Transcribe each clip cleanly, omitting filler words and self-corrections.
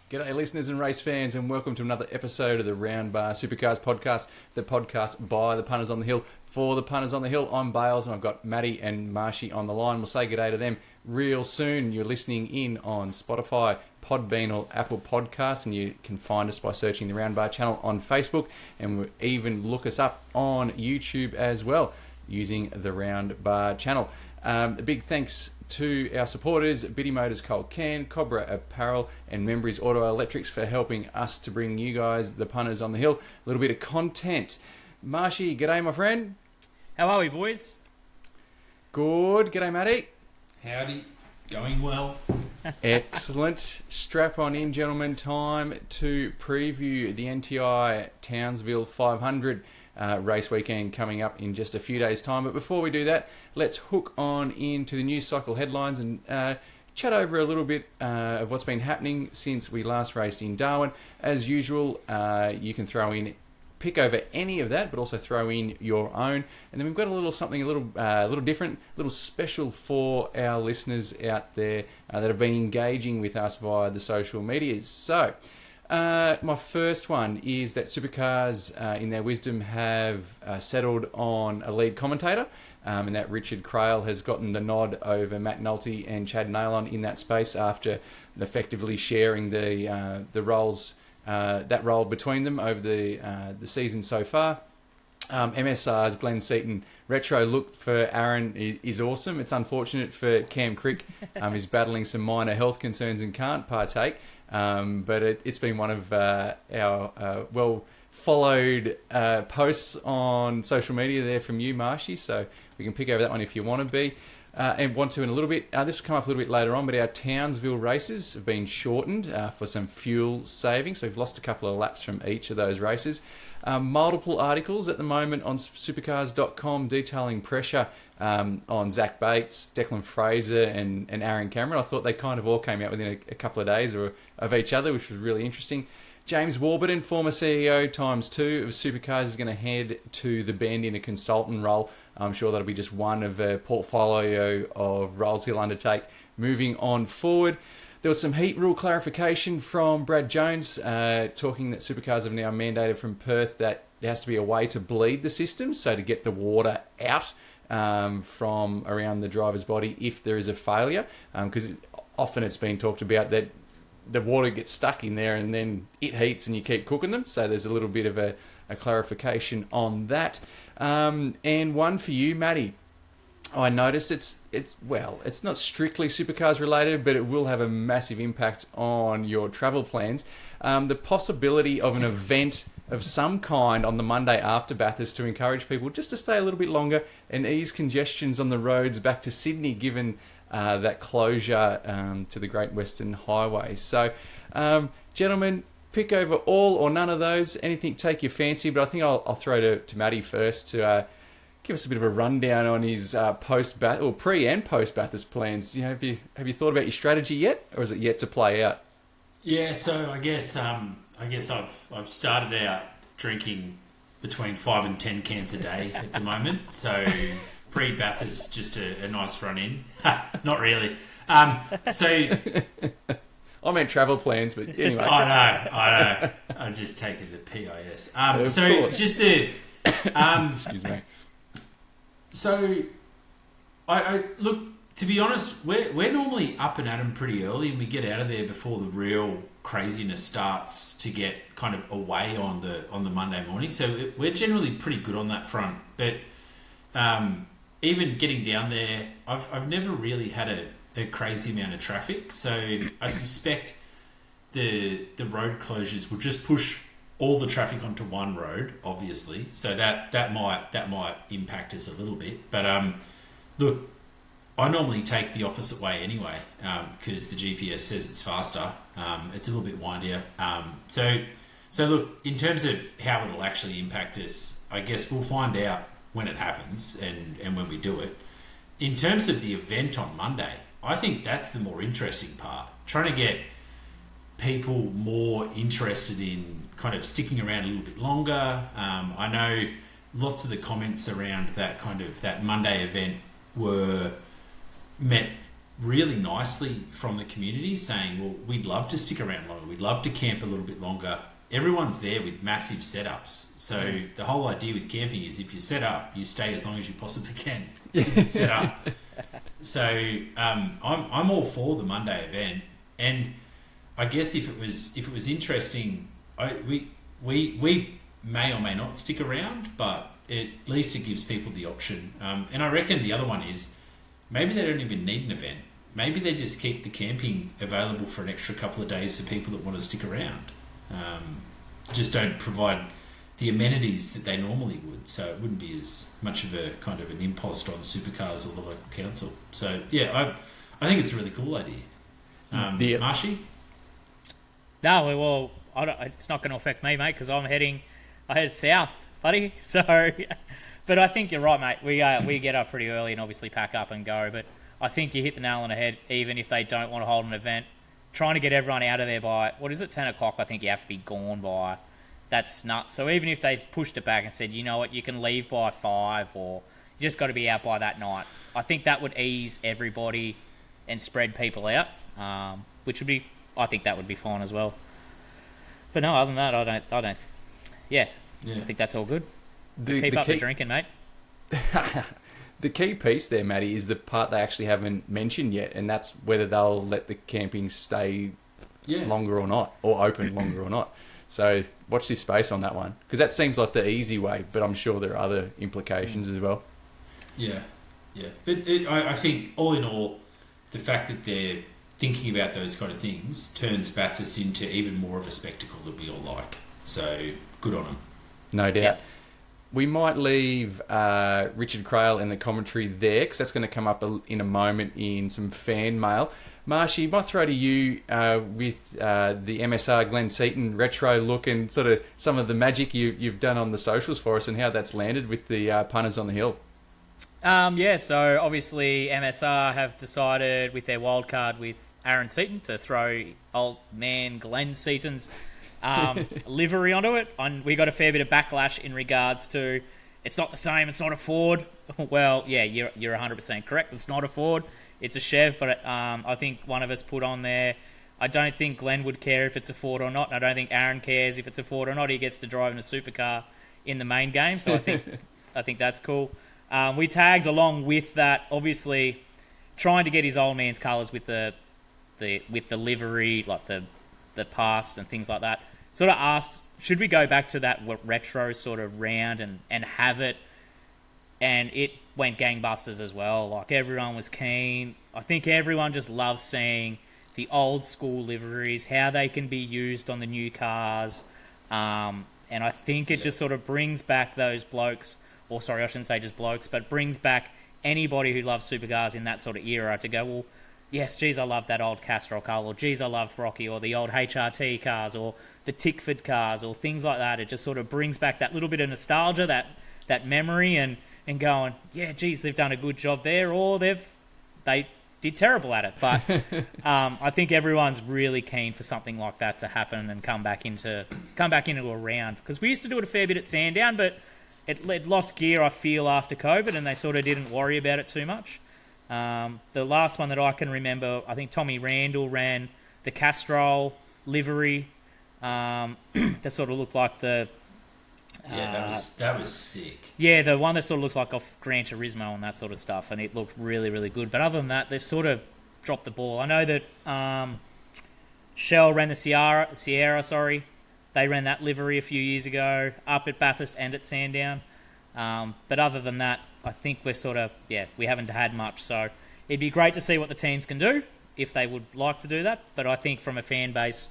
G'day listeners and race fans, and welcome to another episode of the Round Bar Supercars Podcast, the podcast by the punters on the hill for the punters on the hill. I'm Bails and I've got Matty and Marshy on the line. We'll say g'day to them real soon. You're listening in on Spotify, Podbean or Apple Podcasts, and you can find us by searching the Round Bar channel on Facebook, and even look us up on YouTube as well using the Round Bar channel. A big thanks to our supporters, Biti Motors Pty Ltd, Cobrapparel and Membrey's Auto Electrics for helping us to bring you guys, the punters on the hill, a little bit of content. Marshy, g'day my friend. How are we, boys? Good. G'day Matty. Howdy. Going well. Excellent. Strap on in, gentlemen. Time to preview the NTI Townsville 500 race weekend coming up in just a few days' time. But before we do that, let's hook on into the news cycle headlines and chat over a little bit of what's been happening since we last raced in Darwin. As usual, you can pick over any of that, but also throw in your own. And then we've got a little different, a little special for our listeners out there that have been engaging with us via the social medias. So, my first one is that Supercars, in their wisdom, have settled on a lead commentator, and that Richard Crail has gotten the nod over Matt Nolte and Chad Nailon in that space after effectively sharing the roles, that role between them over the season so far. MSR's Glenn Seaton retro look for Aaron is awesome. It's unfortunate for Cam Crick, who's battling some minor health concerns and can't partake. But it's been one of our well-followed posts on social media there from you, Marshy, so we can pick over that one if you want to be. And want to in a little bit, this will come up a little bit later on, but our Townsville races have been shortened for some fuel saving, so we've lost a couple of laps from each of those races. Multiple articles at the moment on supercars.com detailing pressure on Zach Bates, Declan Fraser and Aaron Cameron. I thought they kind of all came out within a couple of days of each other, which was really interesting. James Warburton, former CEO ×2 of Supercars, is going to head to the Bend in a consultant role. I'm sure that'll be just one of a portfolio of roles he'll undertake moving on forward. There was some heat rule clarification from Brad Jones, talking that Supercars have now mandated from Perth that there has to be a way to bleed the system, so to get the water out from around the driver's body if there is a failure, because often it's been talked about that the water gets stuck in there and then it heats and you keep cooking them. So there's a little bit of a clarification on that. And one for you, Matty. I noticed it's not strictly Supercars related, but it will have a massive impact on your travel plans. The possibility of an event of some kind on the Monday after Bathurst to encourage people just to stay a little bit longer and ease congestions on the roads back to Sydney, given that closure to the Great Western Highway. So, gentlemen, pick over all or none of those. Anything take your fancy, but I think I'll throw to Matty first to give us a bit of a rundown on his pre and post Bathurst plans. You know, have you thought about your strategy yet, or is it yet to play out? Yeah, so I guess I've started out drinking between 5 and 10 cans a day at the moment. So pre-Bathurst, just a nice run in. Not really. I meant travel plans, but anyway. I know. I'm just taking the PIS. Just to excuse me. So, I look, to be honest, we're normally up and at 'em pretty early, and we get out of there before the real craziness starts to get kind of away on the Monday morning. So we're generally pretty good on that front. But even getting down there, I've never really had a crazy amount of traffic. So I suspect the road closures will just push all the traffic onto one road, obviously. So that might impact us a little bit. But look, I normally take the opposite way anyway, because the GPS says it's faster. It's a little bit windier. So look, in terms of how it'll actually impact us, I guess we'll find out when it happens and when we do it. In terms of the event on Monday, I think that's the more interesting part. Trying to get people more interested in kind of sticking around a little bit longer. I know lots of the comments around that Monday event were met really nicely from the community saying, well, we'd love to stick around longer. We'd love to camp a little bit longer. Everyone's there with massive setups. So the whole idea with camping is if you set up, you stay as long as you possibly can because it's set up. So I'm all for the Monday event. And I guess if it was interesting, we may or may not stick around, but at least it gives people the option. And I reckon the other one is maybe they don't even need an event. Maybe they just keep the camping available for an extra couple of days for people that want to stick around. Just don't provide the amenities that they normally would, so it wouldn't be as much of a kind of an impost on Supercars or the local council. So yeah, I think it's a really cool idea. Marshy? No, well, it's not going to affect me, mate, because I head south, buddy. So, but I think you're right, mate. We get up pretty early and obviously pack up and go. But I think you hit the nail on the head. Even if they don't want to hold an event, trying to get everyone out of there by 10 o'clock. I think you have to be gone by. That's nuts. So even if they've pushed it back and said, you know what, you can leave by 5, or you just got to be out by that night, I think that would ease everybody and spread people out, which would be, I think that would be fine as well. But no, other than that, I don't. Yeah. I think that's all good. Keep up the drinking, mate. The key piece there, Matty, is the part they actually haven't mentioned yet, and that's whether they'll let the camping stay longer or not, or open longer or not. So watch this space on that one, because that seems like the easy way, but I'm sure there are other implications as well. Yeah. But I think all in all, the fact that they're thinking about those kind of things turns Bathurst into even more of a spectacle that we all like. So good on them. No doubt. Yep. We might leave Richard Crail in the commentary there, because that's going to come up in a moment in some fan mail. Marshy, might throw to you with the MSR Glenn Seaton retro look and sort of some of the magic you've done on the socials for us and how that's landed with the punters on the hill. So obviously MSR have decided with their wild card with Aaron Seaton to throw old man Glenn Seaton's livery onto it. We got a fair bit of backlash in regards to it's not the same, it's not a Ford. Well, yeah, you're 100% correct. It's not a Ford, it's a Chev, but I think one of us put on there, I don't think Glenn would care if it's a Ford or not, and I don't think Aaron cares if it's a Ford or not. He gets to drive in a supercar in the main game, so I think that's cool. We tagged along with that, obviously trying to get his old man's colours with the livery, like the past and things like that. Sort of asked, should we go back to that retro sort of round and have it? And it went gangbusters as well. Like, everyone was keen. I think everyone just loves seeing the old school liveries, how they can be used on the new cars. And I think it just sort of brings back those blokes, or sorry, I shouldn't say just blokes, but brings back anybody who loves supercars in that sort of era to go, well, yes, geez, I love that old Castrol car, or geez, I loved Rocky, or the old HRT cars, or the Tickford cars, or things like that. It just sort of brings back that little bit of nostalgia, that memory, and going, yeah, geez, they've done a good job there, or they did terrible at it. But I think everyone's really keen for something like that to happen and come back into a round, because we used to do it a fair bit at Sandown, but it lost gear, I feel, after COVID, and they sort of didn't worry about it too much. The last one that I can remember, I think Tommy Randall ran the Castrol livery that sort of looked like the... that was sick. Yeah, the one that sort of looks like off Gran Turismo and that sort of stuff, and it looked really, really good. But other than that, they've sort of dropped the ball. I know that Shell ran the Sierra, they ran that livery a few years ago, up at Bathurst and at Sandown. But other than that, I think we're sort of, we haven't had much. So it'd be great to see what the teams can do if they would like to do that. But I think from a fan base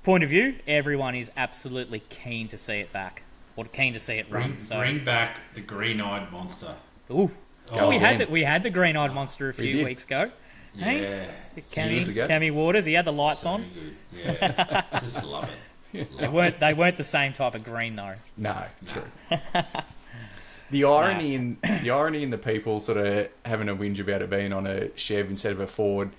point of view, everyone is absolutely keen to see it back, or keen to see it run. Bring back the green-eyed monster. Ooh. We had the green-eyed monster a few weeks ago. Yeah. Hey? Cammy Waters, he had the lights on. Good. Yeah, just love it. They weren't the same type of green though. No, true. The irony in the people sort of having a whinge about it being on a Chev instead of a Ford.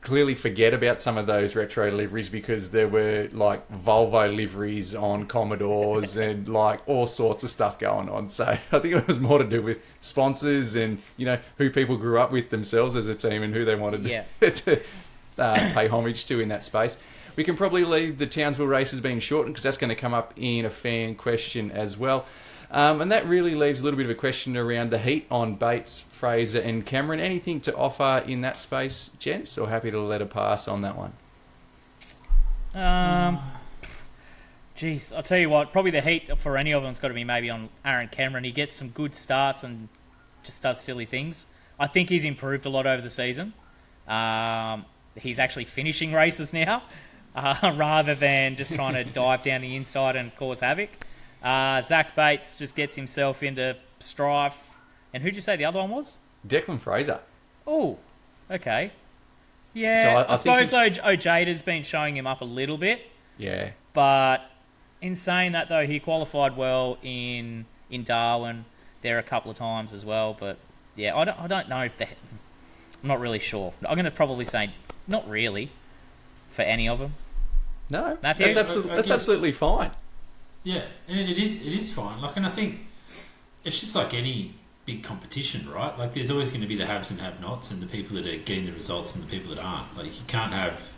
clearly forget about some of those retro liveries because there were like Volvo liveries on Commodores and like all sorts of stuff going on. So I think it was more to do with sponsors and, you know, who people grew up with themselves as a team and who they wanted to pay homage to in that space. We can probably leave the Townsville races being shortened because that's going to come up in a fan question as well. And that really leaves a little bit of a question around the heat on Bates, Fraser and Cameron. Anything to offer in that space, gents, or happy to let it pass on that one? Geez, I'll tell you what, probably the heat for any of them's got to be maybe on Aaron Cameron. He gets some good starts and just does silly things. I think he's improved a lot over the season. He's actually finishing races now rather than just trying to dive down the inside and cause havoc. Zach Bates just gets himself into strife. And who'd you say the other one was? Declan Fraser. Oh, okay. Yeah, So I suppose Ojada's been showing him up a little bit. Yeah. But in saying that, though, he qualified well in Darwin there a couple of times as well. But, yeah, I don't know if I'm not really sure. I'm going to probably say not really for any of them. No, Matthew? that's absolutely fine. Yeah, and it is fine. Like, and I think it's just like any big competition, right? Like, there's always going to be the haves and have-nots, and the people that are getting the results and the people that aren't. Like, you can't have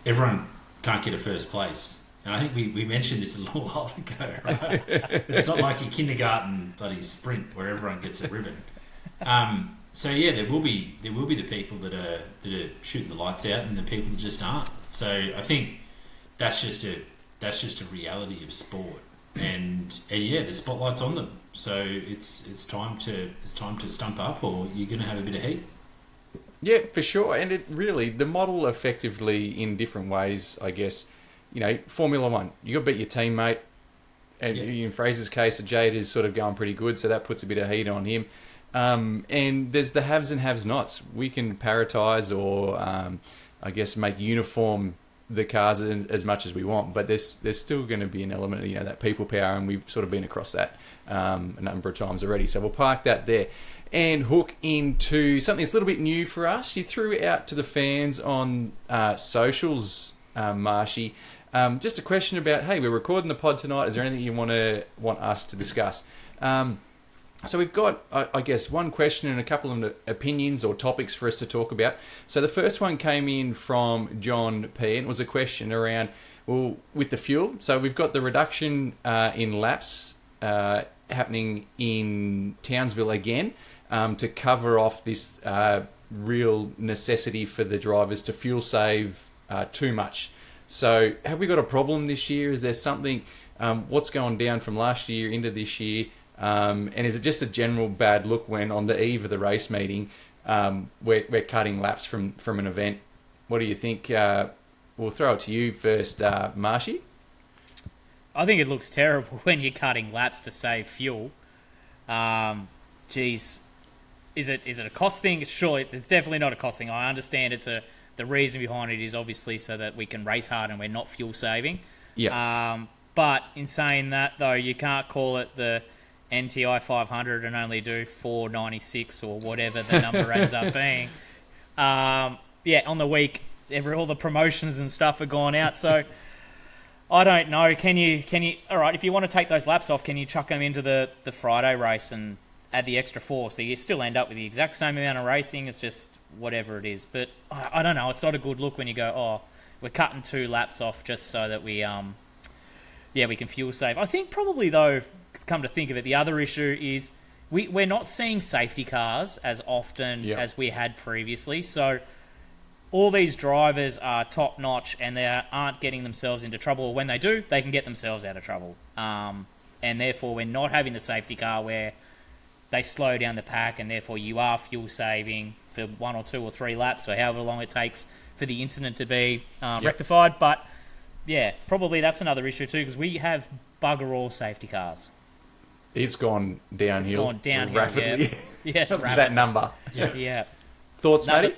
everyone can't get a first place. And I think we mentioned this a little while ago, right? It's not like your kindergarten bloody sprint where everyone gets a ribbon. So yeah, there will be the people that are shooting the lights out, and the people that just aren't. So I think that's just a reality of sport, and yeah, the spotlight's on them. So it's time to stump up, or you're going to have a bit of heat. Yeah, for sure. And it really, the model effectively in different ways, I guess, you know, Formula One, you got to beat your teammate. And in Fraser's case, Jade is sort of going pretty good, so that puts a bit of heat on him. And there's the haves and have-nots. We can paritize or, I guess, make uniform the cars as much as we want, but there's still going to be an element of, you know, that people power, and we've sort of been across that a number of times already. So we'll park that there and hook into something that's a little bit new for us. You threw out to the fans on socials, Marshy, just a question about, hey, we're recording the pod tonight. Is there anything you want us to discuss? So we've got, I guess, one question and a couple of opinions or topics for us to talk about. So the first one came in from John P. and it was a question around, well, with the fuel. So we've got the reduction in laps happening in Townsville again to cover off this real necessity for the drivers to fuel save too much. So have we got a problem this year? Is there something, what's going down from last year into this year? And is it just a general bad look when on the eve of the race meeting we're cutting laps from an event? What do you think? We'll throw it to you first, Marshy. I think it looks terrible when you're cutting laps to save fuel. Geez, is it a cost thing? Sure, it's definitely not a cost thing. I understand the reason behind it is obviously so that we can race hard and we're not fuel saving. Yeah. But in saying that, though, you can't call it the NTI 500 and only do 496 or whatever the number ends up being. Yeah, on the week, all the promotions and stuff are gone out. So I don't know. Can you? All right, if you want to take those laps off, can you chuck them into the Friday race and add the extra 4? So you still end up with the exact same amount of racing. It's just whatever it is. But I don't know. It's not a good look when you go, oh, we're cutting 2 laps off just so that we can fuel save. I think probably, though, come to think of it, the other issue is we're not seeing safety cars as often as we had previously. So all these drivers are top notch and they aren't getting themselves into trouble. Or when they do, they can get themselves out of trouble. And therefore, we're not having the safety car where they slow down the pack and therefore you are fuel saving for 1 or 2 or 3 laps or however long it takes for the incident to be rectified. But yeah, probably that's another issue too, because we have bugger all safety cars. It's gone downhill, rapidly. Yeah, rapidly. That number. Yeah. Thoughts, Matty?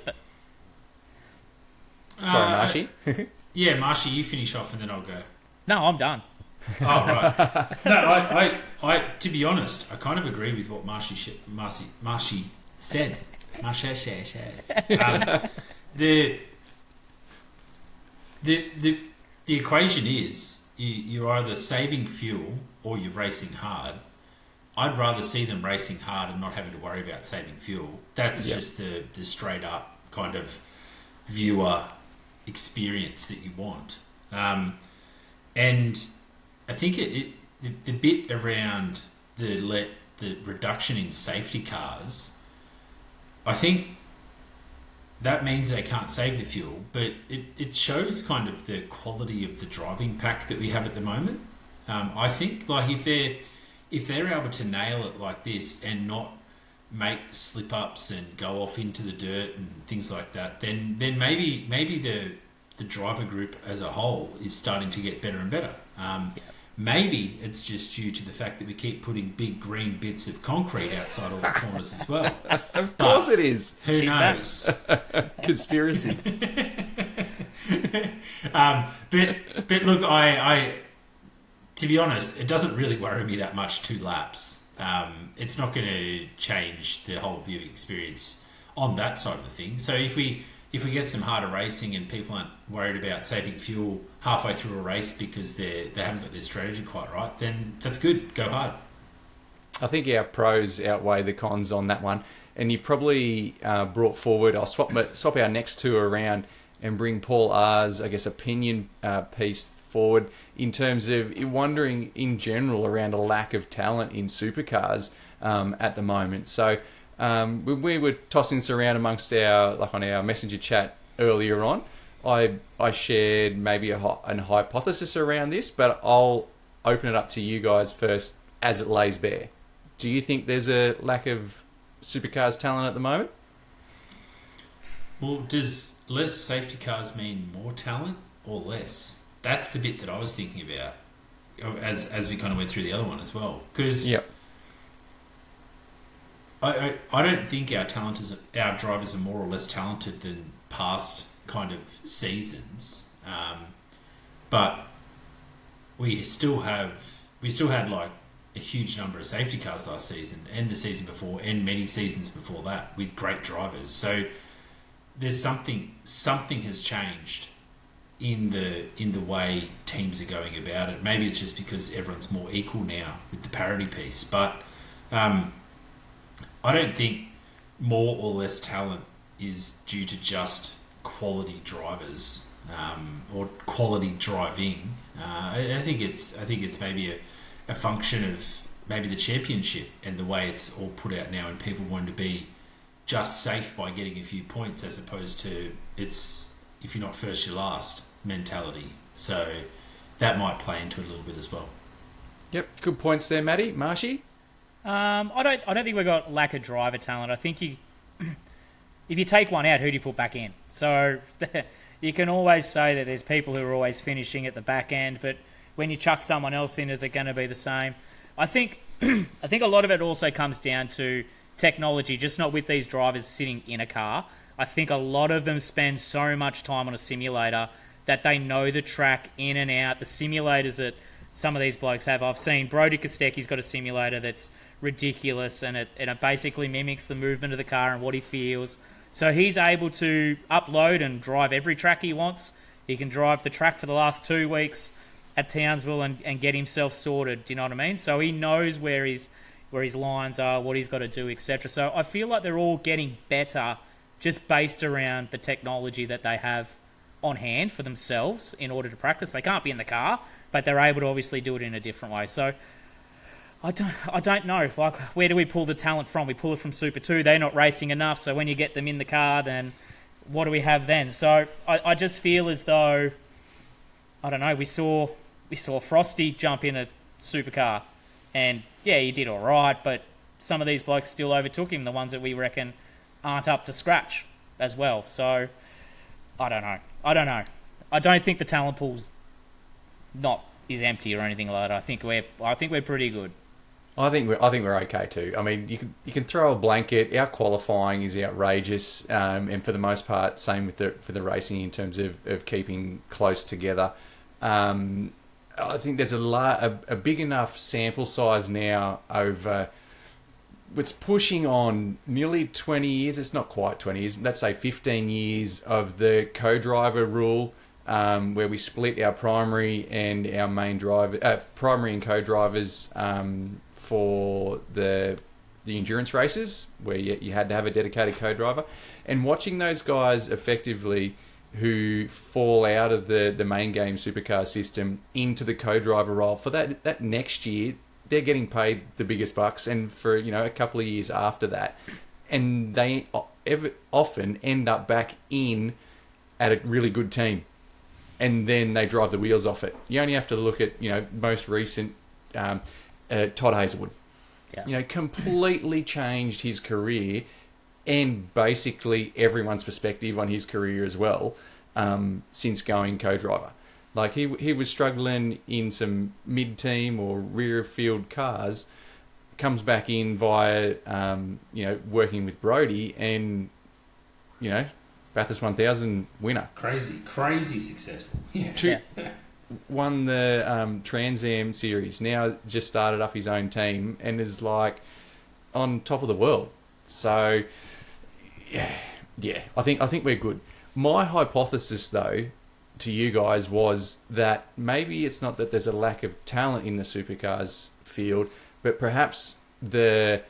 Sorry, Marshy. Yeah, Marshy, you finish off and then I'll go. No, I'm done. Oh, right. No, I to be honest, I kind of agree with what Marshy said. the equation is you're either saving fuel or you're racing hard. I'd rather see them racing hard and not having to worry about saving fuel. That's just the straight up kind of viewer experience that you want. And I think the bit around the reduction in safety cars, I think that means they can't save the fuel, but it shows kind of the quality of the driving pack that we have at the moment. I think like if they're able to nail it like this and not make slip ups and go off into the dirt and things like that, then maybe the driver group as a whole is starting to get better and better. Maybe it's just due to the fact that we keep putting big green bits of concrete outside all the corners as well. Of course it is. Who knows? Conspiracy. But look, I to be honest, it doesn't really worry me that much 2 laps. It's not going to change the whole viewing experience on that side of the thing. So if we get some harder racing and people aren't worried about saving fuel halfway through a race because they haven't got their strategy quite right, then that's good. Go hard. I think our pros outweigh the cons on that one. And you've probably brought forward, I'll swap our next two around and bring Paul R's, I guess, opinion piece forward in terms of wondering in general around a lack of talent in supercars at the moment. So we were tossing this around amongst on our messenger chat earlier on. I shared maybe a hypothesis around this, but I'll open it up to you guys first as it lays bare. Do you think there's a lack of supercars talent at the moment? Well, does less safety cars mean more talent or less? That's the bit that I was thinking about as we kind of went through the other one as well. Because I don't think our drivers are more or less talented than past kind of seasons, but we still had like a huge number of safety cars last season and the season before and many seasons before that with great drivers. So there's something has changed in the way teams are going about it. Maybe it's just because everyone's more equal now with the parity piece, but I don't think more or less talent is due to just quality drivers or quality driving. I think it's maybe a function of maybe the championship and the way it's all put out now, and people want to be just safe by getting a few points as opposed to it's if you're not first you're last mentality. So that might play into it a little bit as well. Yep, good points there, Matty. Marshy? I don't think we've got lack of driver talent. I think if you take one out, who do you put back in? So you can always say that there's people who are always finishing at the back end, but when you chuck someone else in, is it going to be the same? I think a lot of it also comes down to technology, just not with these drivers sitting in a car. I think a lot of them spend so much time on a simulator that they know the track in and out. The simulators that some of these blokes have, I've seen Brody Kostecki's got a simulator that's ridiculous, and it basically mimics the movement of the car and what he feels. So he's able to upload and drive every track he wants. He can drive the track for the last 2 weeks at Townsville and get himself sorted. Do you know what I mean? So he knows where his lines are, what he's got to do, etc. So I feel like they're all getting better just based around the technology that they have on hand for themselves in order to practice. They can't be in the car, but they're able to obviously do it in a different way. So I don't know. Like, where do we pull the talent from? We pull it from Super 2. They're not racing enough, so when you get them in the car, then what do we have then? So I just feel as though, I don't know, we saw Frosty jump in a supercar, and yeah, he did all right, but some of these blokes still overtook him, the ones that we reckon aren't up to scratch as well. So I don't know. I don't think the talent pool's is empty or anything like that. I think we're pretty good. I think we're okay too. I mean, you can throw a blanket. Our qualifying is outrageous, and for the most part, same for the racing in terms of keeping close together. I think there's a big enough sample size now over it's pushing on nearly 20 years. It's not quite 20 years. Let's say 15 years of the co-driver rule, where we split our primary and our main driver, primary and co-drivers for the endurance races, where you had to have a dedicated co-driver. And watching those guys effectively who fall out of the main game supercar system into the co-driver role, for that next year, they're getting paid the biggest bucks, and for a couple of years after that, and they often end up back in at a really good team, and then they drive the wheels off it. You only have to look at most recent Todd Hazelwood. Yeah. Completely changed his career, and basically everyone's perspective on his career as well, since going co-driver. Like he was struggling in some mid-team or rear-field cars, comes back in via working with Brody, and Bathurst 1000 winner. Crazy successful. Yeah. Won the Trans Am series. Now just started up his own team and is like on top of the world. So yeah, I think we're good. My hypothesis though to you guys was that maybe it's not that there's a lack of talent in the supercars field, but perhaps the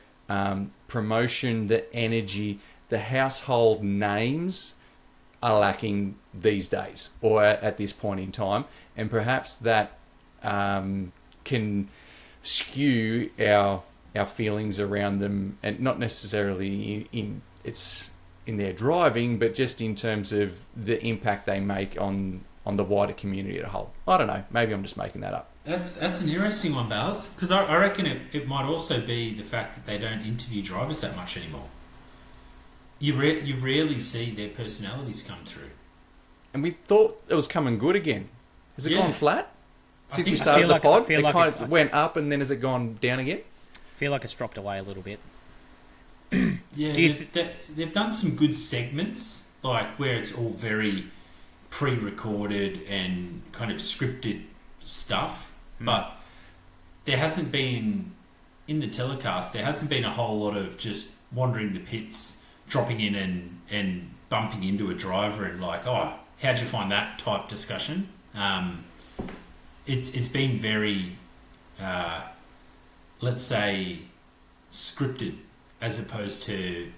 promotion, the energy, the household names are lacking these days or at this point in time, and perhaps that can skew our feelings around them, and not necessarily in their driving, but just in terms of the impact they make on the wider community as a whole. I don't know. Maybe I'm just making that up. That's an interesting one, Bales, because I reckon it might also be the fact that they don't interview drivers that much anymore. You rarely see their personalities come through. And we thought it was coming good again. Has it gone flat? Since we I started the pod, feel it like kind of went up, and then has it gone down again? I feel like it's dropped away a little bit. Yeah, they've done some good segments, like where it's all very pre-recorded and kind of scripted stuff, but there hasn't been, in the telecast, there hasn't been a whole lot of just wandering the pits, dropping in and bumping into a driver and like, oh, how'd you find that type discussion. It's been very, let's say, scripted, as opposed to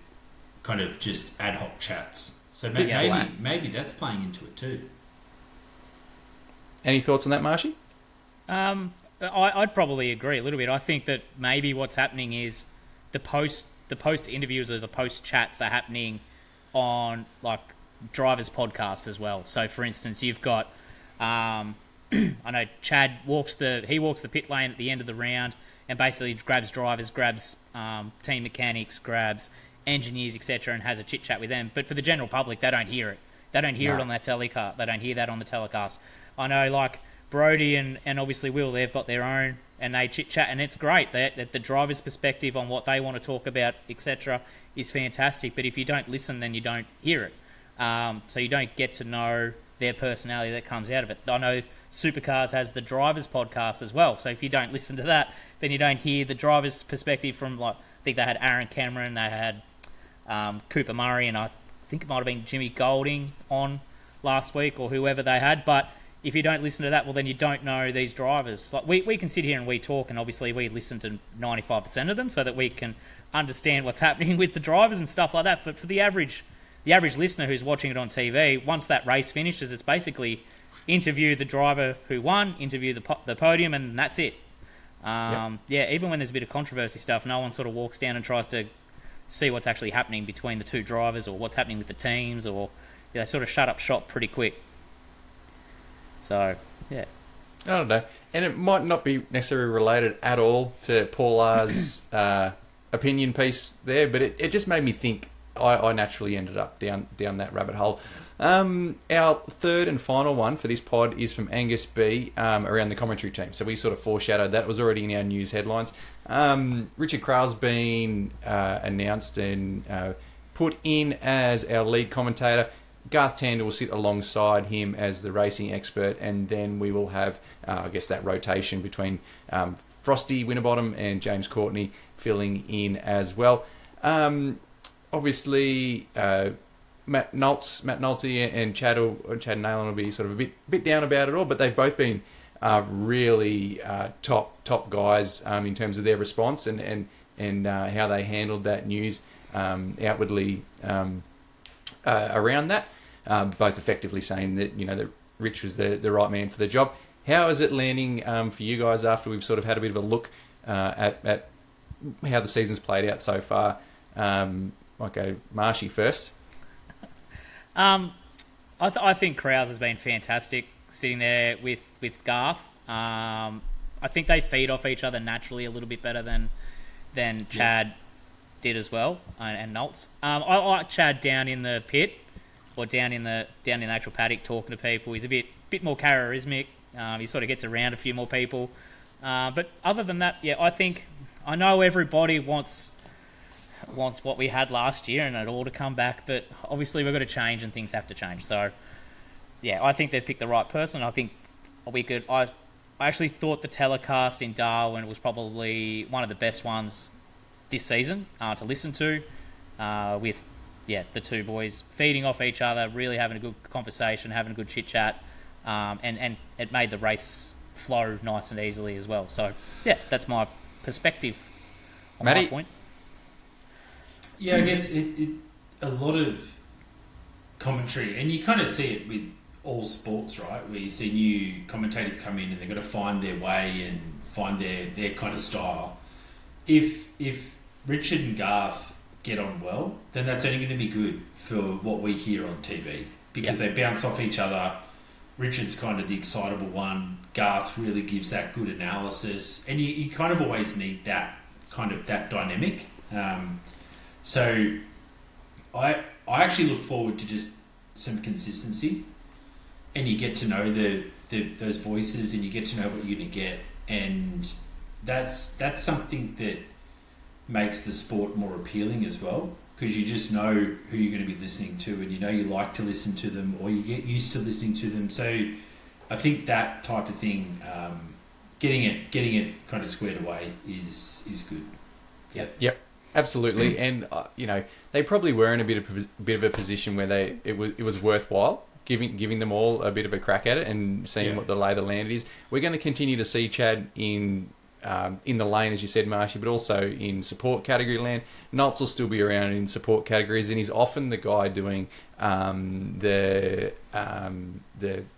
kind of just ad hoc chats. So maybe that's playing into it too. Any thoughts on that, Marshy? I'd probably agree a little bit. I think that maybe what's happening is the post interviews or the post chats are happening on like drivers' podcasts as well. So for instance, you've got I know Chad walks the pit lane at the end of the round and basically grabs drivers, grabs team mechanics, grabs engineers, etc., and has a chit chat with them. But for the general public, they don't hear it. They don't hear it on that telecast. They don't hear that on the telecast. I know, like Brody and obviously Will, they've got their own, and they chit chat, and it's great. That the driver's perspective on what they want to talk about, etc., is fantastic. But if you don't listen, then you don't hear it. So you don't get to know their personality that comes out of it. I know Supercars has the drivers podcast as well. So if you don't listen to that, then you don't hear the driver's perspective from, like, I think they had Aaron Cameron, they had Cooper Murray, and I think it might have been Jimmy Golding on last week, or whoever they had. But if you don't listen to that, well, then you don't know these drivers. Like we can sit here and we talk, and obviously we listen to 95% of them so that we can understand what's happening with the drivers and stuff like that. But for the average listener who's watching it on TV, once that race finishes, it's basically interview the driver who won, interview the podium, and that's it. Yeah, even when there's a bit of controversy stuff, no one sort of walks down and tries to see what's actually happening between the two drivers or what's happening with the teams, or they sort of shut up shop pretty quick. So, yeah. I don't know. And it might not be necessarily related at all to Paul R's opinion piece there, but it just made me think. I naturally ended up down that rabbit hole. Our third and final one for this pod is from Angus B around the commentary team. So we sort of foreshadowed that. It was already in our news headlines. Richard Crale's been announced and put in as our lead commentator. Garth Tander will sit alongside him as the racing expert, and then we will have, I guess, that rotation between Frosty Winterbottom and James Courtney filling in as well. Obviously, Matt Nolte and Chad Nayland will be sort of a bit down about it all, but they've both been really top guys in terms of their response and how they handled that news outwardly around that. Both effectively saying that that Rich was the right man for the job. How is it landing for you guys after we've sort of had a bit of a look at how the season's played out so far? Might go Marshy first. I think Krause has been fantastic sitting there with Garth. I think they feed off each other naturally a little bit better than Chad did as well, and Nolts. I like Chad down in the pit or down in the actual paddock talking to people. He's a bit more charismatic. He sort of gets around a few more people. But other than that, I know everybody wants what we had last year and it all to come back, but obviously we've got to change and things have to change. So, I think they've picked the right person. I think we could. I actually thought the telecast in Darwin was probably one of the best ones this season to listen to, with the two boys feeding off each other, really having a good conversation, having a good chit chat, and it made the race flow nice and easily as well. So that's my perspective on Matty? my point. Yeah, I guess a lot of commentary, and you kind of see it with all sports, right? Where you see new commentators come in and they've got to find their way and find their kind of style. If Richard and Garth get on well, then that's only going to be good for what we hear on TV because they bounce off each other. Richard's kind of the excitable one. Garth really gives that good analysis, and you kind of always need that dynamic. So I actually look forward to just some consistency, and you get to know those voices, and you get to know what you're going to get, and that's something that makes the sport more appealing as well, because you just know who you're going to be listening to, and you like to listen to them, or you get used to listening to them. So I think that type of thing, getting it kind of squared away is good. Yep. Absolutely, and they probably were in a bit of a position where it was worthwhile giving them all a bit of a crack at it and seeing what the lay of the land is. We're going to continue to see Chad in the lane, as you said, Marshy, but also in support category land. Nolts will still be around in support categories, and he's often the guy doing the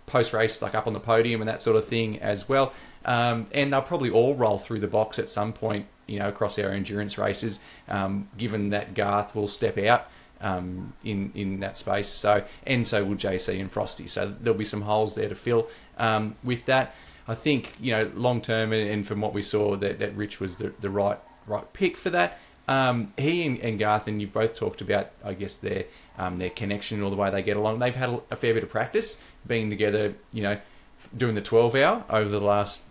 post race, like up on the podium and that sort of thing as well. And they'll probably all roll through the box at some point, across our endurance races, given that Garth will step out in that space. So will JC and Frosty. So there'll be some holes there to fill with that. I think, long term, and from what we saw, that Rich was the right pick for that. He and Garth, and you both talked about, I guess, their connection or the way they get along. They've had a fair bit of practice being together, doing the 12-hour over the last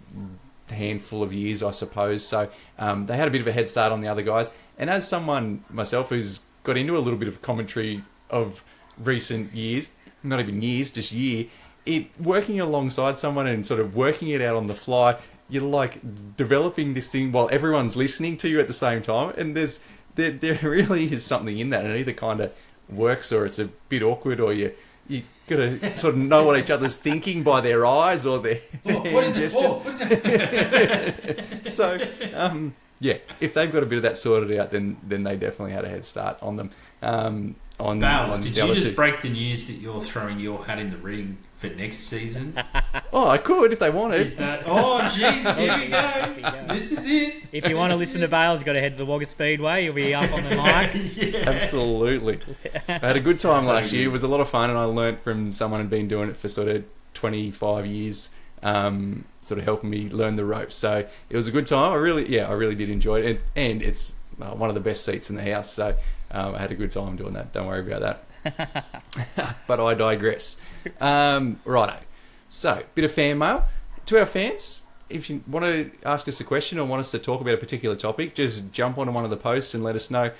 handful of years, I suppose. So they had a bit of a head start on the other guys. And as someone myself who's got into a little bit of commentary of recent years, not even years, just working alongside someone and sort of working it out on the fly, you're like developing this thing while everyone's listening to you at the same time. And there really is something in that, and it either kind of works or it's a bit awkward, or you got to sort of know what each other's thinking by their eyes or their gestures. What is it? So, if they've got a bit of that sorted out, then they definitely had a head start on them. Bails, did you just break the news that you're throwing your hat in the ring for next season? Oh, I could if they wanted. Is that? Oh, jeez, here we go. This is it. If you want to listen to Bales, you've got to head to the Wagga Speedway. You'll be up on the mic. Absolutely. I had a good time last year. It was a lot of fun, and I learnt from someone who'd been doing it for sort of 25 years, sort of helping me learn the ropes. So it was a good time. I really did enjoy it, and it's one of the best seats in the house. So I had a good time doing that. Don't worry about that. But I digress. Righto. So, bit of fan mail. To our fans, if you want to ask us a question or want us to talk about a particular topic, just jump onto one of the posts and let us know.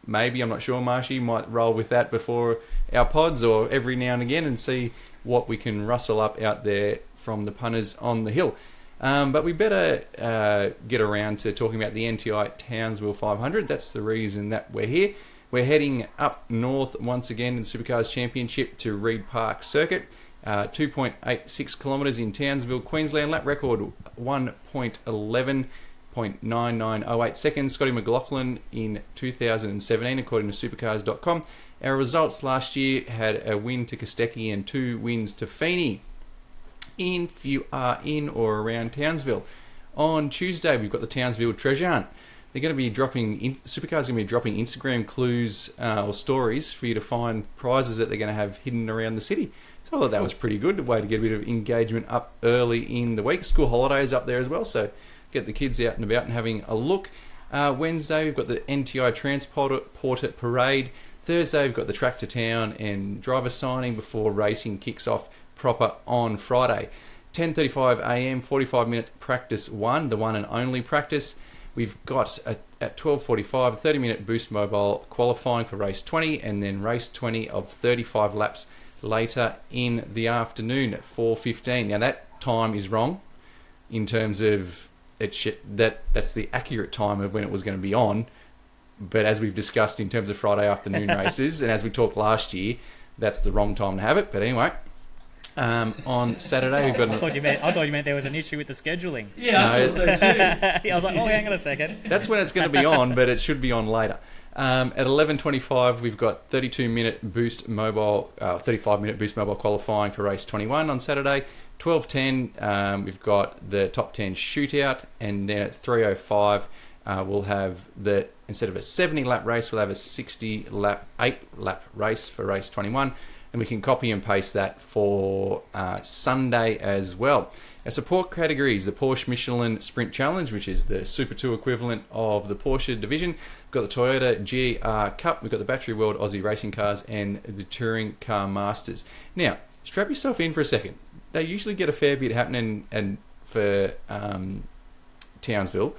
Maybe, I'm not sure, Marshy might roll with that before our pods or every now and again and see what we can rustle up out there from the punters on the hill. But we better get around to talking about the NTI Townsville 500. That's the reason that we're here. We're heading up north once again in the Supercars Championship to Reed Park Circuit. 2.86 kilometres in Townsville, Queensland. Lap record 1.11.9908 seconds. Scotty McLaughlin in 2017, according to supercars.com. Our results last year had a win to Kostecki and 2 wins to Feeney. If you are in or around Townsville, on Tuesday we've got the Townsville Treasure Hunt. They're going to be Supercars going to be dropping Instagram clues or stories for you to find prizes that they're going to have hidden around the city. So I thought that was pretty good, a way to get a bit of engagement up early in the week. School holidays up there as well, so get the kids out and about and having a look. Wednesday we've got the NTI Transporter Parade. Thursday we've got the Track to Town and driver signing before racing kicks off proper on Friday. 10:35am, 45-minute practice 1, the one and only practice. We've got at 12:45 a 30-minute Boost Mobile qualifying for race 20, and then race 20 of 35 laps later in the afternoon at 4:15. Now that time is wrong in terms of that's the accurate time of when it was going to be on, but as we've discussed in terms of Friday afternoon races, and as we talked last year, that's the wrong time to have it. But anyway, on Saturday we've got I thought you meant there was an issue with the scheduling. Yeah, I thought so too. I was like, hang on a second. That's when it's going to be on, but it should be on later. At 11:25, we've got 32-minute Boost Mobile, 35-minute Boost Mobile qualifying for race 21 on Saturday. 12:10, we've got the top 10 shootout, and then at 3:05, we'll have instead of a 70-lap race, we'll have a 8-lap race for race 21, and we can copy and paste that for Sunday as well. Our support categories: the Porsche Michelin Sprint Challenge, which is the Super 2 equivalent of the Porsche division. We've got the Toyota GR Cup, we've got the Battery World Aussie Racing Cars, and the Touring Car Masters. Now, strap yourself in for a second. They usually get a fair bit happening and for Townsville.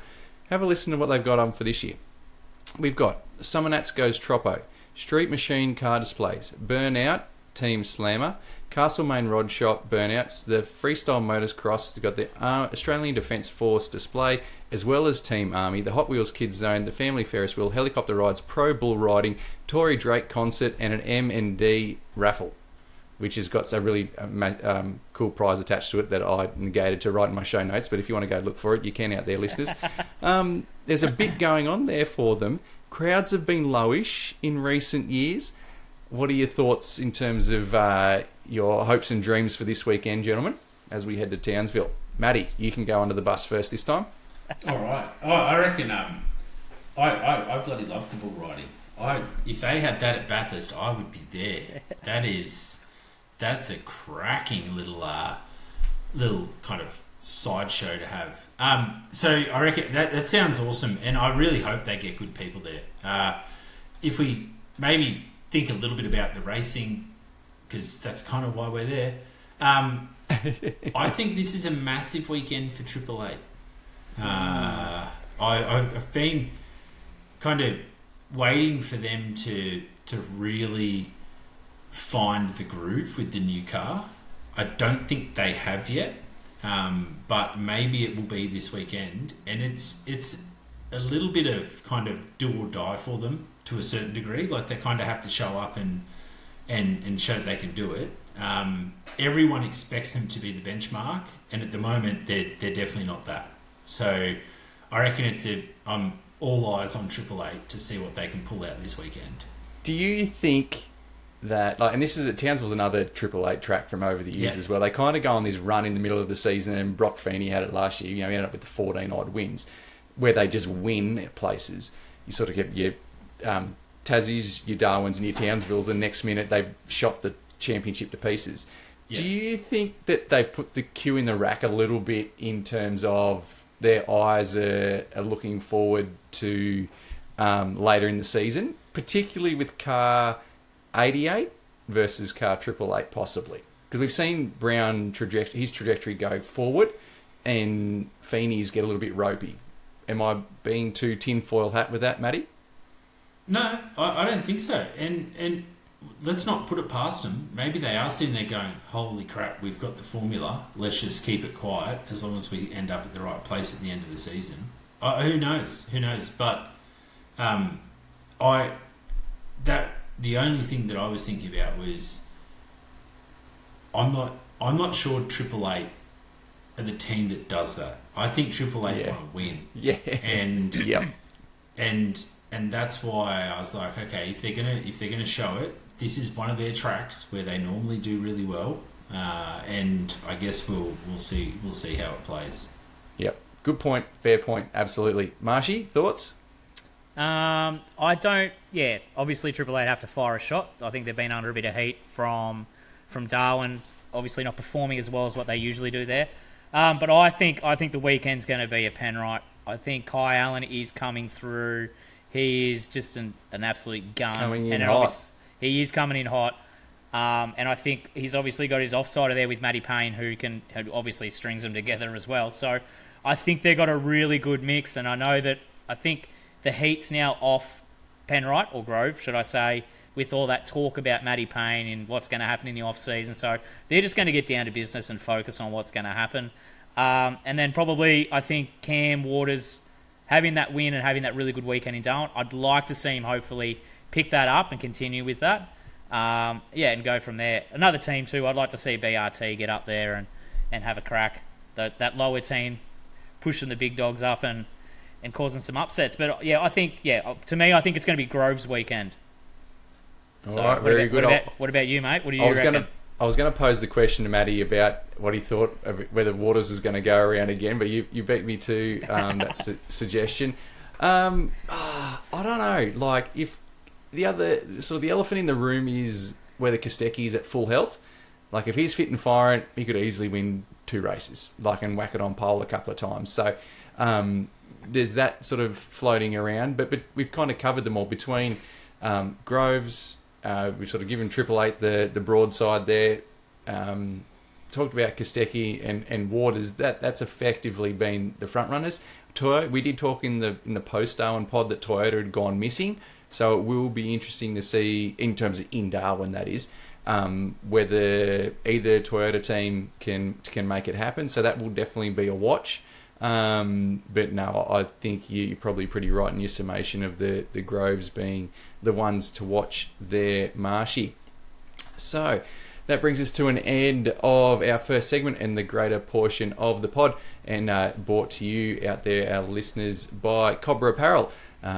Have a listen to what they've got on for this year. We've got Summer Nats Goes Troppo, Street Machine Car Displays, Burnout, Team Slammer, Castlemaine Rod Shop Burnouts, the Freestyle Motors Cross, they've got the Australian Defence Force display, as well as Team Army, the Hot Wheels Kids Zone, the Family Ferris Wheel, Helicopter Rides, Pro Bull Riding, Tory Drake Concert, and an M&D raffle, which has got a really cool prize attached to it that I negated to write in my show notes, but if you want to go look for it, you can out there, listeners. There's a bit going on there for them. Crowds have been lowish in recent years. What are your thoughts in terms of your hopes and dreams for this weekend, gentlemen, as we head to Townsville? Matty, you can go under the bus first this time. All right. I reckon I bloody love the bull riding. If they had that at Bathurst, I would be there. That's a cracking little kind of sideshow to have. So I reckon that sounds awesome, and I really hope they get good people there. If we maybe think a little bit about the racing, because that's kind of why we're there. I think this is a massive weekend for Triple Eight. I've been kind of waiting for them to really find the groove with the new car. I don't think they have yet, but maybe it will be this weekend, and it's a little bit of kind of do or die for them to a certain degree. Like, they kind of have to show up and show that they can do it. Everyone expects them to be the benchmark, and at the moment they're definitely not that. So I reckon I'm all eyes on Triple Eight to see what they can pull out this weekend. Do you think that, and this is Townsville's another Triple Eight track from over the years as well. They kind of go on this run in the middle of the season, and Brock Feeney had it last year. He ended up with the 14 odd wins, where they just win at places. You sort of get your Tassies, your Darwins, and your Townsvilles. The next minute they've shot the championship to pieces. Yeah. Do you think that they've put the cue in the rack a little bit in terms of their eyes are looking forward to later in the season, particularly with car 88 versus car 888 possibly? Because we've seen Brown his trajectory go forward, and Feeney's get a little bit ropey. Am I being too tinfoil hat with that, Matty? No, I don't think so. And let's not put it past them. Maybe they are sitting there going, holy crap, we've got the formula. Let's just keep it quiet as long as we end up at the right place at the end of the season. Who knows? Who knows? But the only thing that I was thinking about was I'm not sure Triple Eight are the team that does that. I think Triple Eight want to win. Yeah. And Yep. and that's why I was like, okay, if they're gonna show it, this is one of their tracks where they normally do really well, and I guess we'll see how it plays. Yep. Good point. Fair point. Absolutely. Marshy, thoughts? I don't. Yeah, obviously Triple Eight have to fire a shot. I think they've been under a bit of heat from Darwin. Obviously not performing as well as what they usually do there. But I think the weekend's going to be a Penrite. I think Kai Allen is coming through. He is just an absolute gun. Coming in hot. He is coming in hot. And I think he's obviously got his offsider there with Matty Payne, who obviously strings them together as well. So I think they've got a really good mix. And I think the heat's now off Penrite, or Grove, should I say, with all that talk about Matty Payne and what's going to happen in the off-season. So they're just going to get down to business and focus on what's going to happen. And then probably, I think, Cam Waters having that win and having that really good weekend in Darwin, I'd like to see him hopefully pick that up and continue with that. And go from there. Another team too, I'd like to see BRT get up there and have a crack. That lower team pushing the big dogs up and causing some upsets. But to me, I think it's going to be Grove's weekend. All right, very good. What about you, mate? What do you reckon? I was going to pose the question to Matty about what he thought of whether Waters was going to go around again, but you beat me to that suggestion. I don't know. Like, if the elephant in the room is whether Kostecki is at full health. Like, if he's fit and firing, he could easily win 2 races, and whack it on pole a couple of times. So there's that sort of floating around, but we've kind of covered them all between Groves. We've sort of given Triple Eight the broadside there. Talked about Kostecki and Waters. That's effectively been the front runners. We did talk in the post-Darwin pod that Toyota had gone missing, so it will be interesting to see, in terms of in Darwin, that is, whether either Toyota team can make it happen. So that will definitely be a watch. But no, I think you're probably pretty right in your summation of the Groves being the ones to watch there, Marshy. So that brings us to an end of our first segment and the greater portion of the pod, and brought to you out there, our listeners, by Cobrapparel.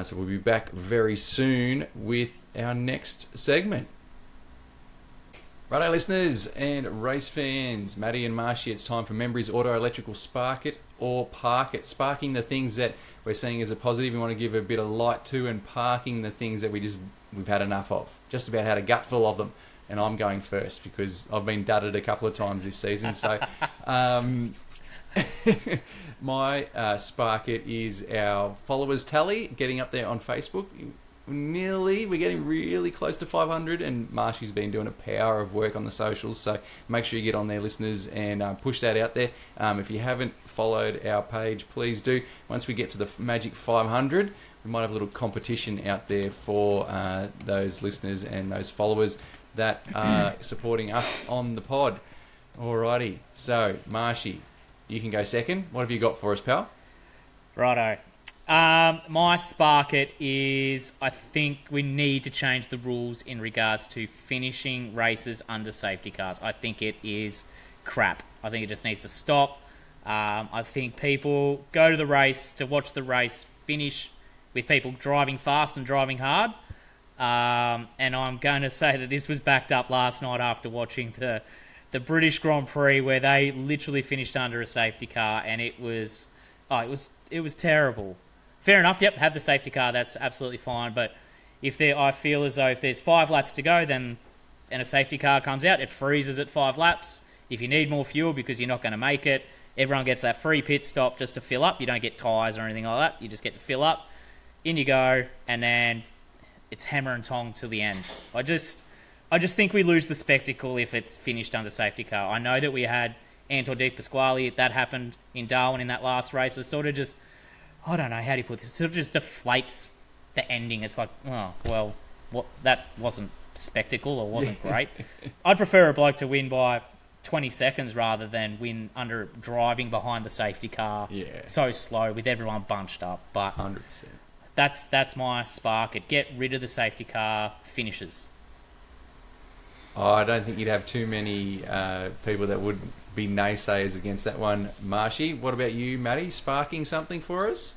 So we'll be back very soon with our next segment. Righto, listeners and race fans, Matty and Marshy, it's time for Membrey's Auto Electrical Spark It or Park It. Sparking the things that we're seeing as a positive, we want to give a bit of light to, and parking the things that we've had enough of. Just about had a gutful of them. And I'm going first because I've been dudded a couple of times this season. So my Spark It is our followers tally, getting up there on Facebook. We're getting really close to 500, and Marshy's been doing a power of work on the socials, so make sure you get on there, listeners, and push that out there. If you haven't followed our page, please do. Once we get to the magic 500, we might have a little competition out there for those listeners and those followers that are supporting us on the pod. Alrighty, so Marshy, you can go second. What have you got for us, pal? Righto. My Spark It is, I think we need to change the rules in regards to finishing races under safety cars. I think it is crap. I think it just needs to stop. I think people go to the race to watch the race finish with people driving fast and driving hard. And I'm going to say that this was backed up last night after watching the British Grand Prix, where they literally finished under a safety car, and it was terrible. Fair enough, yep, have the safety car, that's absolutely fine. But I feel as though if there's 5 laps to go, and a safety car comes out, it freezes at 5 laps. If you need more fuel because you're not going to make it, everyone gets that free pit stop just to fill up. You don't get tyres or anything like that. You just get to fill up. In you go, and then it's hammer and tong till the end. I just think we lose the spectacle if it's finished under safety car. I know that we had Anton De Pasquale, that happened in Darwin in that last race. It sort of just, I don't know how do you put this, it sort of just deflates the ending. It's like, oh, well, that wasn't spectacle or wasn't great. I'd prefer a bloke to win by 20 seconds rather than win under driving behind the safety car so slow with everyone bunched up. But 100%. That's my spark. It get rid of the safety car finishes. Oh, I don't think you'd have too many people that would be naysayers against that one. Marshy, what about you, Matty? Sparking something for us?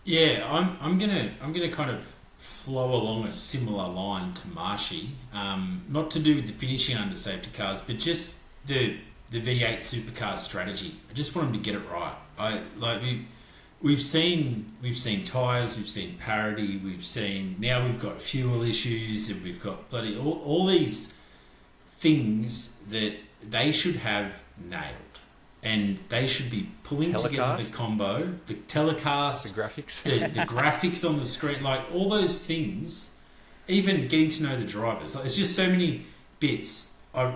Yeah, I'm gonna kind of flow along a similar line to Marshy. Not to do with the finishing under safety cars, but just the V8 Supercars strategy. I just want them to get it right. We've seen tyres, we've seen parity, now we've got fuel issues, and we've got bloody all these things that they should have nailed, and they should be pulling together the combo, the telecast, the graphics, the graphics on the screen, like all those things. Even getting to know the drivers, like, there's just so many bits. I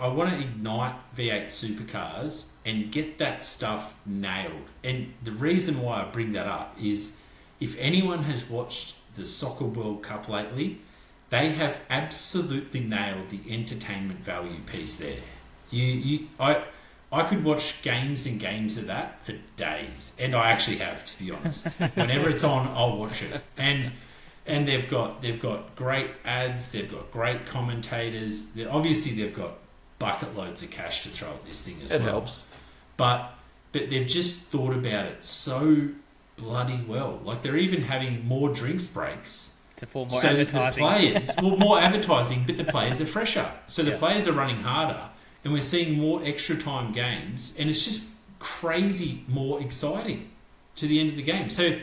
want to ignite V8 Supercars and get that stuff nailed. And the reason why I bring that up is, if anyone has watched the Soccer World Cup lately, they have absolutely nailed the entertainment value piece there. I could watch games and games of that for days, and I actually have, to be honest. Whenever it's on, I'll watch it. And they've got great ads, they've got great commentators. They've got bucket loads of cash to throw at this thing as well. It helps, but they've just thought about it so bloody well. Like, they're even having more drinks breaks. For more advertising. More advertising, but the players are fresher. So the players are running harder, and we're seeing more extra time games, and it's just crazy more exciting to the end of the game. So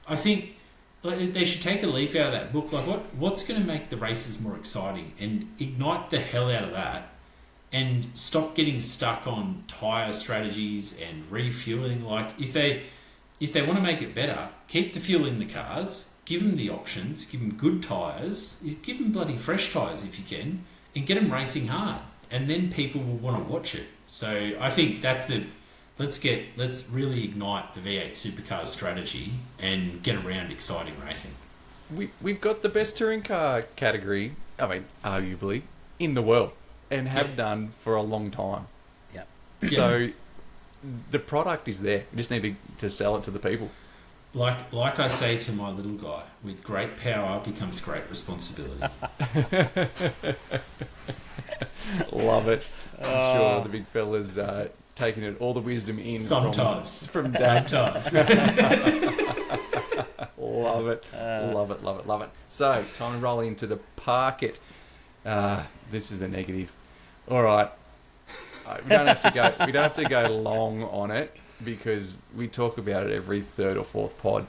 I think they should take a leaf out of that book. Like, what's going to make the races more exciting, and ignite the hell out of that, and stop getting stuck on tyre strategies and refueling. Like, if they want to make it better, keep the fuel in the cars. Give them the options, give them good tyres, give them bloody fresh tyres if you can, and get them racing hard. And then people will want to watch it. So I think that's let's really ignite the V8 Supercars strategy and get around exciting racing. We've got the best touring car category, I mean, arguably, in the world, and have done for a long time. Yep. So the product is there. We just need to sell it to the people. Like I say to my little guy, with great power becomes great responsibility. Love it. I'm sure the big fella's taking it, all the wisdom in sometimes from Dad. Sometimes. Love it. Love it. So, time to roll into the parket. This is the negative. All right. We don't have to go long on it, because we talk about it every third or fourth pod.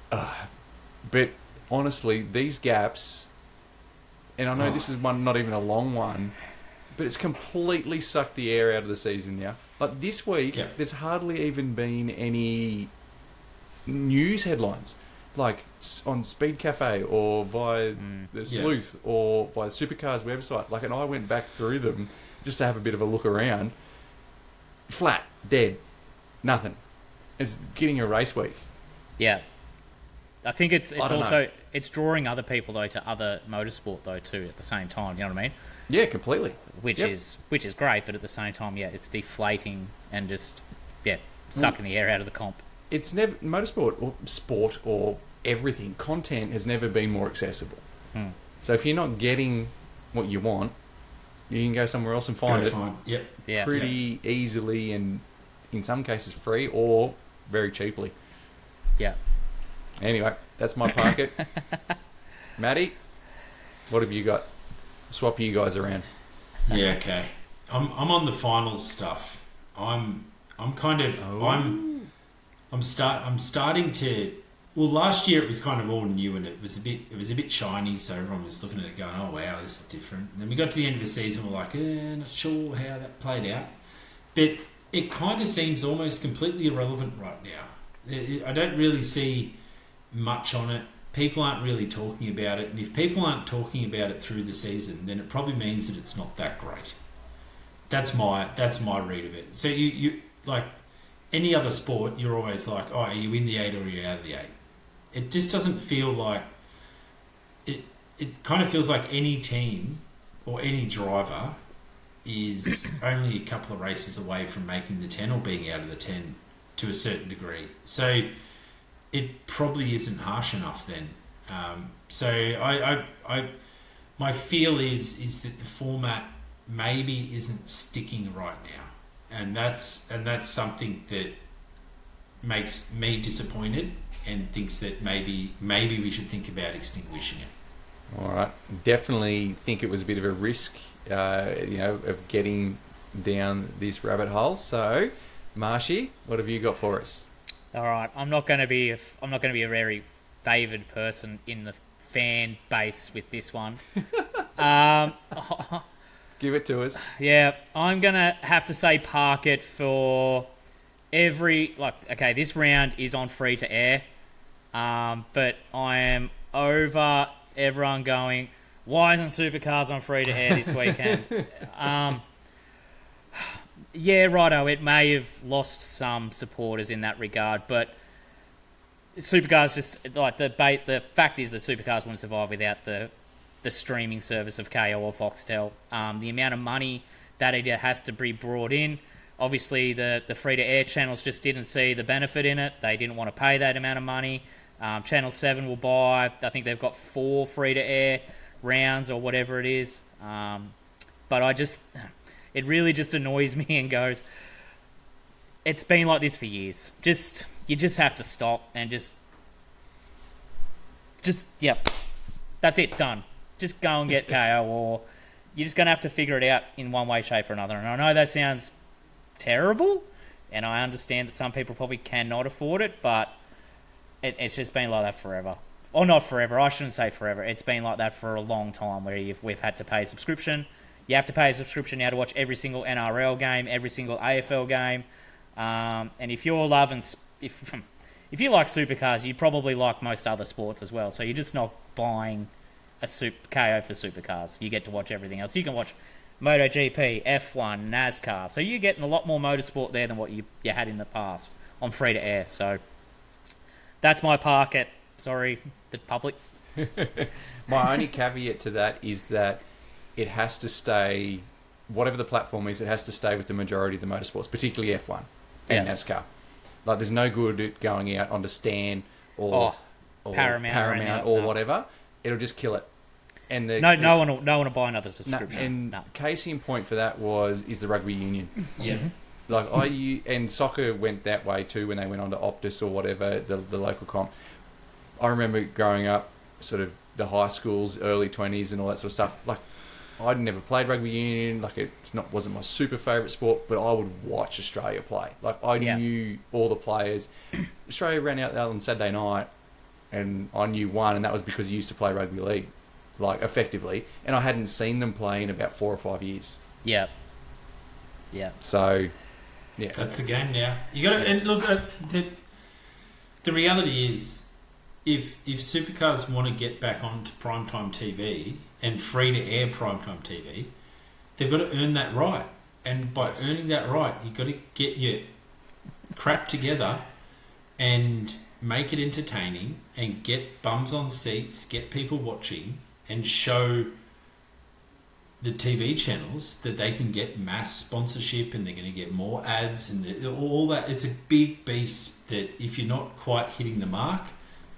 But honestly, these gaps, and I know this is one, not even a long one, but it's completely sucked the air out of the season now. Like this week, there's hardly even been any news headlines, like on Speed Cafe or by the Sleuth or by the Supercars website. Like, and I went back through them just to have a bit of a look around. Flat, dead, nothing. It's getting a race week. Yeah, I think it's also it's drawing other people though to other motorsport though too at the same time. You know what I mean? Yeah, completely. Which is great, but at the same time, it's deflating and just sucking the air out of the comp. It's never motorsport or sport or everything. Content has never been more accessible. So if you're not getting what you want, you can go somewhere else and find it pretty easily, and in some cases free or very cheaply. Yeah. Anyway, that's my pocket. Matty, what have you got? Swap you guys around. Yeah, okay. I'm on the finals stuff. I'm starting to. Well, last year it was kind of all new, and it was a bit shiny, so everyone was looking at it going, "Oh wow, this is different." And then we got to the end of the season, we're like, not sure how that played out, but it kind of seems almost completely irrelevant right now. I don't really see much on it. People aren't really talking about it, and if people aren't talking about it through the season, then it probably means that it's not that great. That's my read of it. So you like any other sport, you're always like, oh, are you in the 8 or are you out of the 8? It just doesn't feel like it it kind of feels like any team or any driver is only a couple of races away from making the 10 or being out of the 10 to a certain degree. So it probably isn't harsh enough then. So I my feel is that the format maybe isn't sticking right now, and that's something that makes me disappointed and thinks that maybe we should think about extinguishing it. All right, definitely think it was a bit of a risk, of getting down this rabbit hole. So, Marshy, what have you got for us? All right, I'm not going to be a very favoured person in the fan base with this one. Give it to us. Yeah, I'm going to have to say park it for this round is on free to air, but I am over everyone going, why isn't Supercars on free to air this weekend? Yeah, righto, it may have lost some supporters in that regard, but Supercars just, like, the fact is that Supercars wouldn't survive without the streaming service of KO or Foxtel. The amount of money that it has to be brought in, obviously the free-to-air channels just didn't see the benefit in it. They didn't want to pay that amount of money. Channel 7 will buy, I think they've got 4 free-to-air rounds or whatever it is. But it really just annoys me and goes, it's been like this for years. You just have to stop and yep, that's it, done. Just go and get KO, or you're just going to have to figure it out in one way, shape or another. And I know that sounds terrible, and I understand that some people probably cannot afford it, but it's just been like that forever. Or not forever, I shouldn't say forever. It's been like that for a long time, where we've had to pay a subscription. You have to pay a subscription now to watch every single NRL game, every single AFL game. And if you're if you like Supercars, you probably like most other sports as well. So you're just not buying a KO for Supercars. You get to watch everything else. You can watch MotoGP, F1, NASCAR. So you're getting a lot more motorsport there than what you had in the past on free to air. So that's my park at, sorry, the public. My only caveat to that is that it has to stay, whatever the platform is, it has to stay with the majority of the motorsports, particularly F1 and NASCAR. Like, there's no good at going out onto Stan or Paramount or whatever. It'll just kill it. And no one will buy another subscription. Case in point for that is the rugby union. Yeah. Like, and soccer went that way too when they went on to Optus or whatever, the local comp. I remember growing up, sort of the high schools, early 20s and all that sort of stuff. Like, I'd never played rugby union. Like, wasn't my super favourite sport, but I would watch Australia play. Like, I knew all the players. Australia ran out there on Saturday night, and I knew one, and that was because he used to play rugby league, like, effectively, and I hadn't seen them play in about 4 or 5 years. Yeah. So, yeah, that's the game now. You got to, and look, the reality is, if Supercars want to get back onto primetime TV and free to air primetime TV, they've got to earn that right, and by earning that right, you've got to get your crap together and make it entertaining and get bums on seats, get people watching, and show the TV channels that they can get mass sponsorship and they're going to get more ads and all that. It's a big beast that if you're not quite hitting the mark,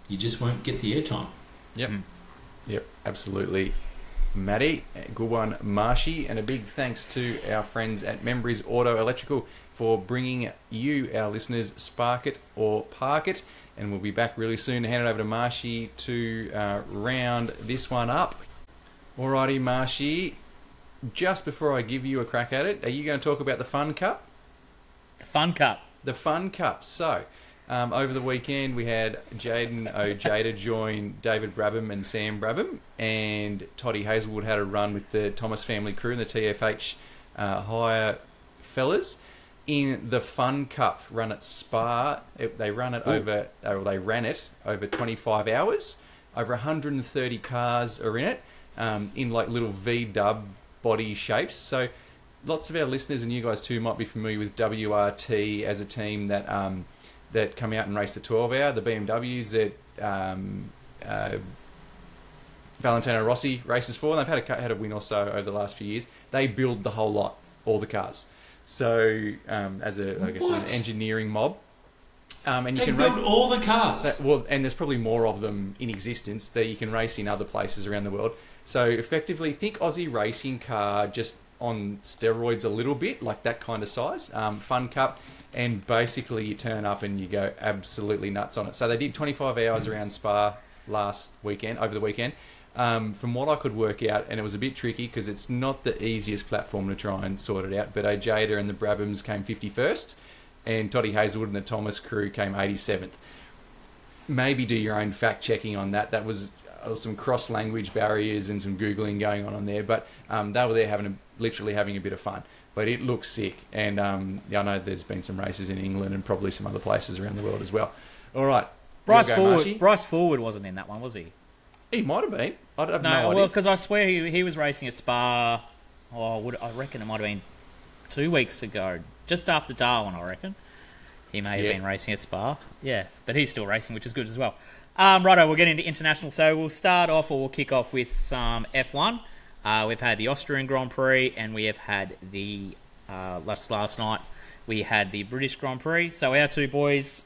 you just won't get the airtime. Yep, absolutely. Matty, good one, Marshy, and a big thanks to our friends at Membrey's Auto Electrical for bringing you, our listeners, Spark It or Park It. And we'll be back really soon to hand it over to Marshy to round this one up. Alrighty, Marshy, just before I give you a crack at it, are you going to talk about the Fun Cup? The Fun Cup. The Fun Cup. So, over the weekend, we had Jaden Ojeda join David Brabham and Sam Brabham, and Toddy Hazelwood had a run with the Thomas family crew and the TFH hire fellas in the Fun Cup run at Spa. They ran it over 25 hours. Over 130 cars are in it, in like little V-dub body shapes. So lots of our listeners and you guys too might be familiar with WRT as a team that come out and race the 12 hour, the BMWs that Valentino Rossi races for. And they've had a win or so over the last few years. They build the whole lot, all the cars. So as an engineering mob. And you can build race all the cars. And there's probably more of them in existence that you can race in other places around the world. So effectively, think Aussie racing car just on steroids a little bit, like that kind of size. Fun Cup, and basically you turn up and you go absolutely nuts on it. So they did 25 hours around Spa over the weekend. From what I could work out, and it was a bit tricky because it's not the easiest platform to try and sort it out, but Ojeda and the Brabhams came 51st, and Toddy Hazelwood and the Thomas crew came 87th. Maybe do your own fact-checking on that. That was some cross-language barriers and some Googling going on there, but they were there literally having a bit of fun. But it looks sick, and I know there's been some races in England and probably some other places around the world as well. All right. Bryce Forward wasn't in that one, was he? He might have been. I have no idea. Well, because I swear he was racing at Spa. I reckon it might have been 2 weeks ago, just after Darwin. I reckon he may have been racing at Spa. Yeah, but he's still racing, which is good as well. Righto, we'll get into international. So we'll kick off with some F1. We've had the Austrian Grand Prix, and we have had the last night we had the British Grand Prix. So our two boys.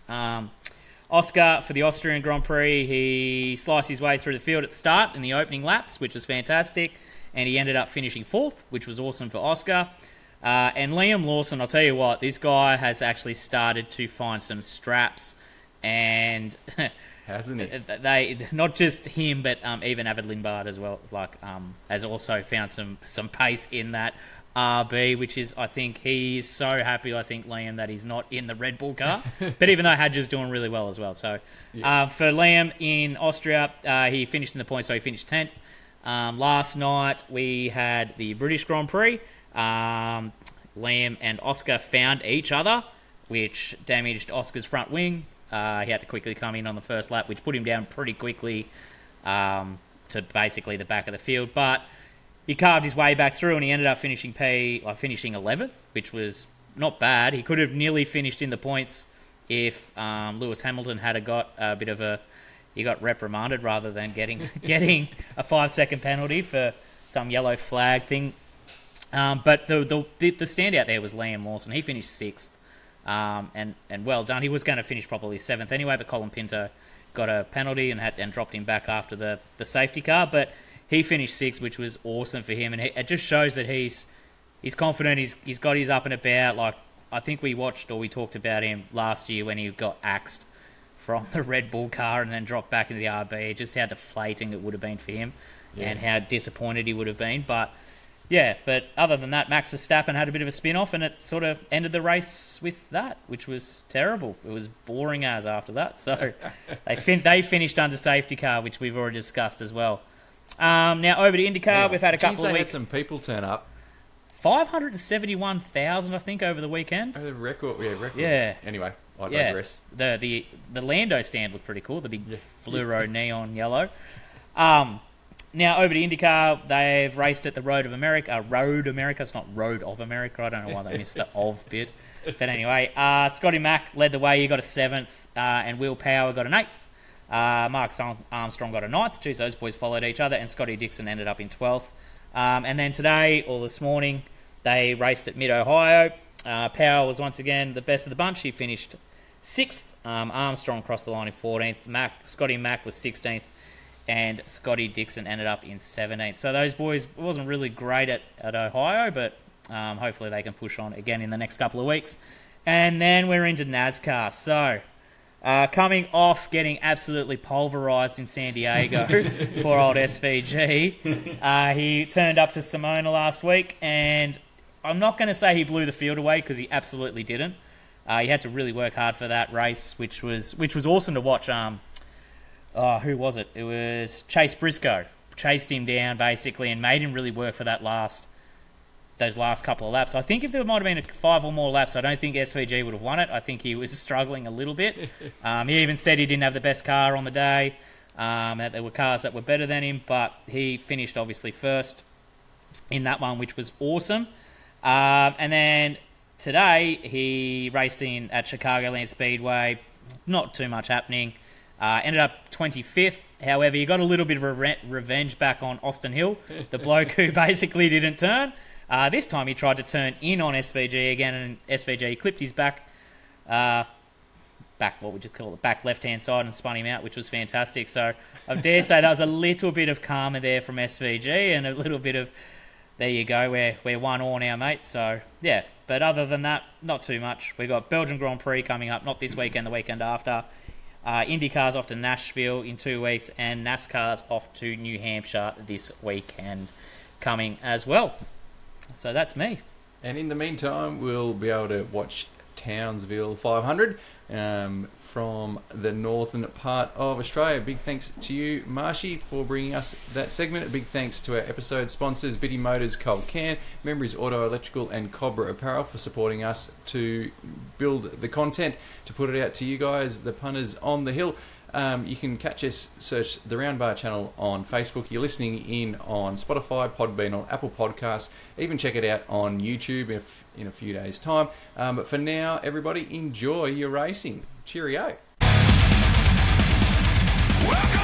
Oscar, for the Austrian Grand Prix, he sliced his way through the field at the start in the opening laps, which was fantastic, and he ended up finishing fourth, which was awesome for Oscar. And Liam Lawson, I'll tell you what, this guy has actually started to find some straps, and hasn't he? They not just him, but even Avid Lindbard as well, has also found some pace in that RB, which is, I think he's so happy, Liam, that he's not in the Red Bull car. But even though Hadger's doing really well as well. So for Liam in Austria, he finished in the points, so he finished 10th. Last night we had the British Grand Prix. Liam and Oscar found each other, which damaged Oscar's front wing. He had to quickly come in on the first lap, which put him down pretty quickly to basically the back of the field. But he carved his way back through, and he ended up finishing 11th, which was not bad. He could have nearly finished in the points if Lewis Hamilton had got a bit of he got reprimanded rather than getting a 5-second penalty for some yellow flag thing. But the standout there was Liam Lawson. He finished 6th, and well done. He was going to finish probably 7th anyway, but Colin Pinto got a penalty and dropped him back after the safety car. But he finished 6th, which was awesome for him, and it just shows that he's confident. He's got his up and about. Like, I think we talked about him last year when he got axed from the Red Bull car and then dropped back into the RB. Just how deflating it would have been for him, and how disappointed he would have been. But other than that, Max Verstappen had a bit of a spin-off, and it sort of ended the race with that, which was terrible. It was boring as after that. So they finished under safety car, which we've already discussed as well. Now over to IndyCar, we've had a couple of weeks. Had some people turn up. 571,000, I think, over the weekend. Oh, the record. Yeah. Anyway, I digress. The Lando stand looked pretty cool. The big fluoro neon yellow. Now over to IndyCar, they've raced at the Road America. It's not Road of America. I don't know why they missed the of bit. But anyway, Scotty Mack led the way. He got a 7th, and Will Power got an 8th. Mark Armstrong got a 9th. Geez, those boys followed each other, and Scotty Dixon ended up in 12th. And then today, or this morning, they raced at Mid-Ohio. Power was once again the best of the bunch. He finished 6th. Armstrong crossed the line in 14th. Scotty Mack was 16th. And Scotty Dixon ended up in 17th. So those boys wasn't really great at Ohio, but hopefully they can push on again in the next couple of weeks. And then we're into NASCAR. So coming off getting absolutely pulverised in San Diego, poor old SVG. He turned up to Simona last week, and I'm not going to say he blew the field away because he absolutely didn't. He had to really work hard for that race, which was awesome to watch. Who was it? It was Chase Briscoe. Chased him down basically and made him really work for those last couple of laps. I think if there might have been 5 or more laps, I don't think SVG would have won it. I think he was struggling a little bit. He even said he didn't have the best car on the day. That there were cars that were better than him, but he finished obviously first in that one, which was awesome. And then today he raced at Chicagoland Speedway. Not too much happening. Ended up 25th. However, he got a little bit of revenge back on Austin Hill, the bloke who basically didn't turn. This time he tried to turn in on SVG again, and SVG clipped his back, what would you call it, back left-hand side, and spun him out, which was fantastic. So I dare say that was a little bit of karma there from SVG, and a little bit of, there you go, we're 1-1 now, mate. So, yeah. But other than that, not too much. We've got Belgian Grand Prix coming up, not this weekend, the weekend after. IndyCar's off to Nashville in 2 weeks, and NASCAR's off to New Hampshire this weekend coming as well. So that's me. And in the meantime, we'll be able to watch Townsville 500 from the northern part of Australia. Big thanks to you, Marshy, for bringing us that segment. A big thanks to our episode sponsors, Biti Motors Pty Ltd, Membrey's Auto Electrical, and Cobrapparel for supporting us to build the content, to put it out to you guys, the punters on the hill. You can catch us, search the Round Bar channel on Facebook. You're listening in on Spotify, Podbean, on Apple Podcasts. Even check it out on YouTube in a few days' time. But for now, everybody, enjoy your racing. Cheerio. Welcome